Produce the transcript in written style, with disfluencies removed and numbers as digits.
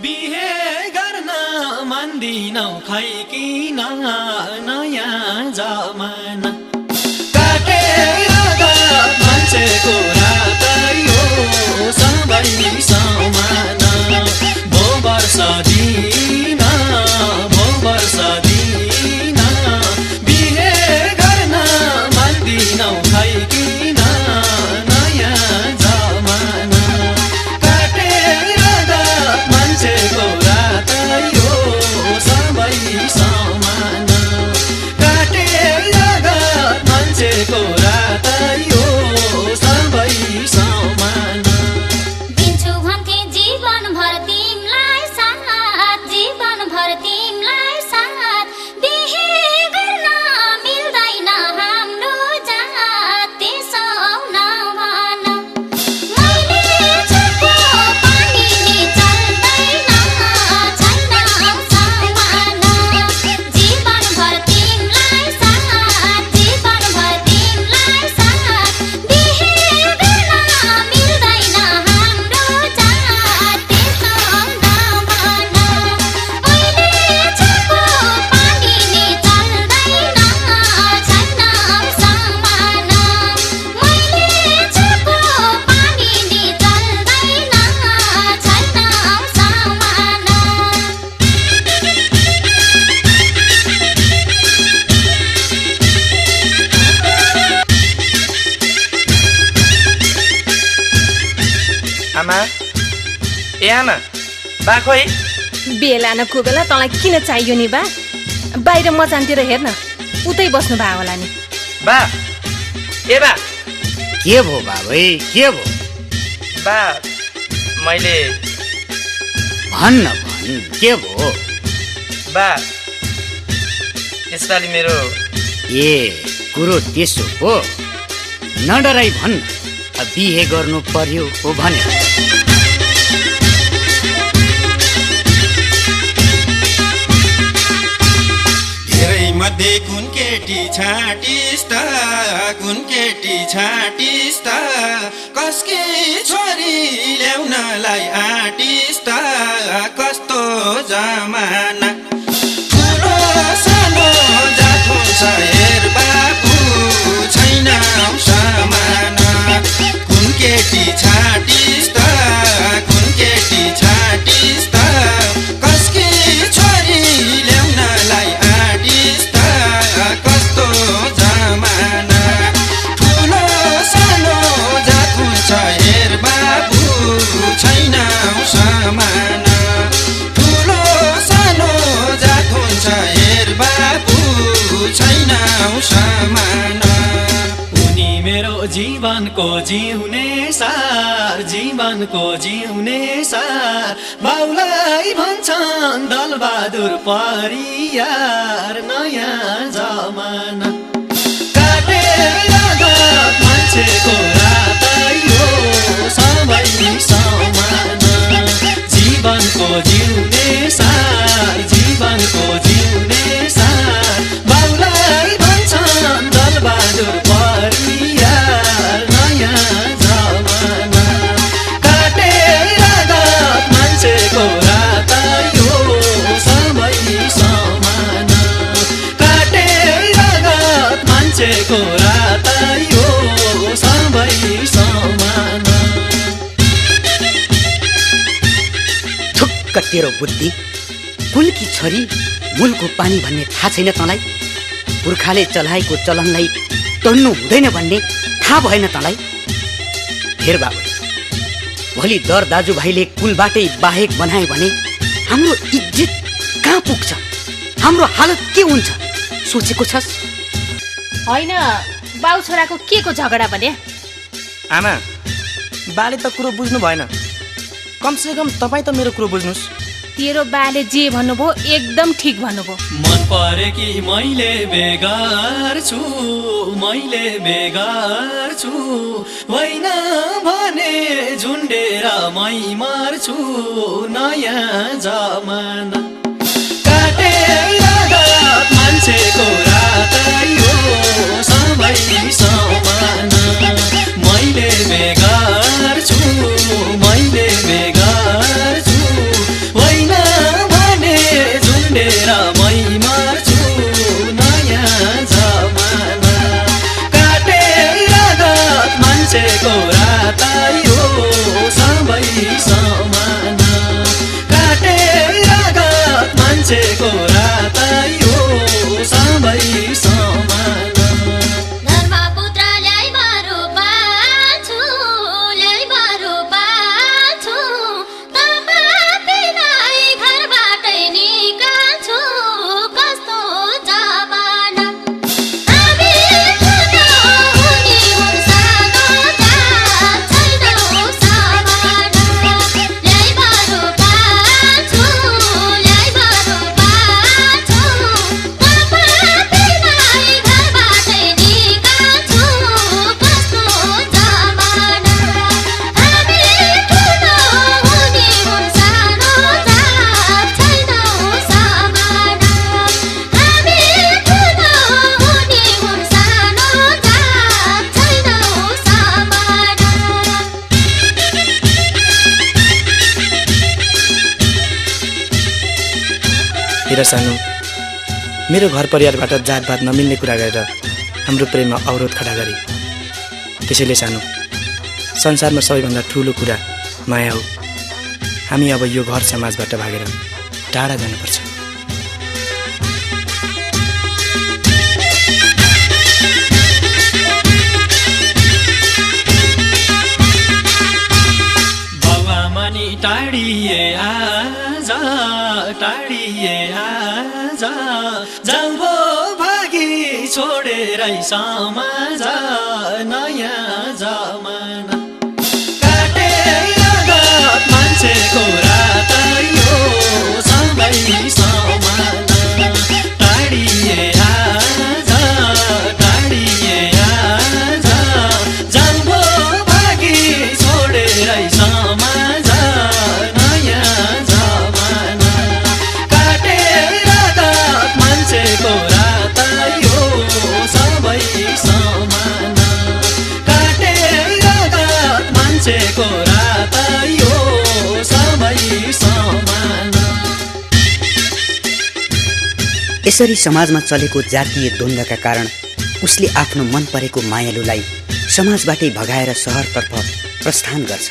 बिहे गर्न मान्दिनौ खै किन नयाँ जमाना काटेर मान्छेको रात यो सबै समाना भो वर्ष दिन भो वर्ष दिन बिहे गर्न मान्दिनौ खै किन नयाँ जमाना काटेर मान्छेको रात यो सबै समाना काटेर मान्छेको रात यो सबै समाना दिन्छु भन्थे जीवनभर तिमीलाई साथ जीवनभर तिमीलाई साथ बिहे गर्न मिल्दैन हाम्रो जात त्यसो नभन मैले छुको पानी नि चल्दैन छैन समाना जीवनभर तिमीलाई साथ जीवनभर तिमीलाई साथ बिहे गर्न मिल्दैन हाम्रो जात त्यसो नभन मैले छुको पानी नि चल्दैन छैन समाना मैले छुको पानी नि चल्दैन छैन समाना आमा ए आमा बा खोइ बेला न कोबेला तँलाई किन चाहियो नि बा बाहिर मचानतिर हेर्न उतै बस्नु भयो होला नि बा ए बा के भो बाबै के भो बा मैले भन्न भन् के भो बा यसपालि मेरो ए कुरो त्यसो हो नडराई भन् बिहे गर्नु पर्यो हो भने धेरै मध्ये कुन केटी छाटिस् त कुन केटी छाटिस् त कसकी छोरी ल्याउनलाई आटिस् त कस्तो जमाना ठुलो सानो जात हुन्छ हेर बाबु छैन समाना कुन केटी छाटिस् त कुन केटी छाटिस् त कसकी छोरी ल्याउनलाई आटिस् त कस्तो जमाना ठुलो सानो जात हुन्छ हेर बाबु छैन समाना ठुलो सानो जात हुन्छ हेर बाबु छैन समाना उनी मेरो जीवनको जिउने सार जीवनको जिउने सार बाउलाई भन्छन् दलबहादुर परियार नयाँ जमाना काटेर मान्छेको रात यो सबै समाना जीवनको जिउने सार जीवनको जिउने सार बाउलाई भन्छन् दलबहादुर परियार नयाँ जमाना काटेर मान्छेको रात यो सबै समाना काटेर मान्छेको रात यो सबै समाना ठुक्क तेरो बुद्धि कुलकी छोरी मूलको पानी भन्ने थाहा छैन तँलाई पुर्खाले चलाएको चलनलाई तड्नु हुँदैन भन्ने थाहा भएन तँलाई हेर बाबु भोलि दर दाजुभाइले कुलबाटै बाहेक बनाए भने हाम्रो इज्जत कहाँ पुग्छ हाम्रो हालत के हुन्छ सोचेको छस् होइन बाउ छोराको के को झगडा भने आमा बाले त कुरो बुझ्नु भएन कमसे कम तपाईँ त मेरो कुरो बुझ्नुहोस् तेरो बाले जे भन्नुभयो एकदम ठिक भन्नुभयो मन परे कि मैले बेगार छु मैले बेगार छु होइन भने झुन्डेर मै मर्छु नयाँ जमाना काटेर मान्छेको रात यो सबै समाना हेर सानो, मेरो घर परिवारबाट जातपात नमिल्ने कुरा गरेर हाम्रो प्रेममा अवरोध खडा गरे। त्यसैले सानो, संसारमा सबैभन्दा ठुलो कुरा माया हो। हामी अब यो घर समाजबाट भागेर टाढा जानुपर्छ। बाबामानी टाढिए आजा, टाढिए आजा, जाउँ भागी छोडेरै समाज नयाँ जमाना। काटेर गत मान्छेको रात यो सबै समाना। टाढिए आजा, टाढिए आजा, जाउँ भागी छोडेरै समाज नयाँ जमाना। काटेर गत मान्छेको रात यो सबै समाना। काटेर गत मान्छेको रात यो सबै समाना। यसरी समाजमा चलेको जातीय द्वन्द्वका कारण उसले आफ्नो मन परेको मायालुलाई समाजबाटै भगाएर सहरतर्फ प्रस्थान गर्छ।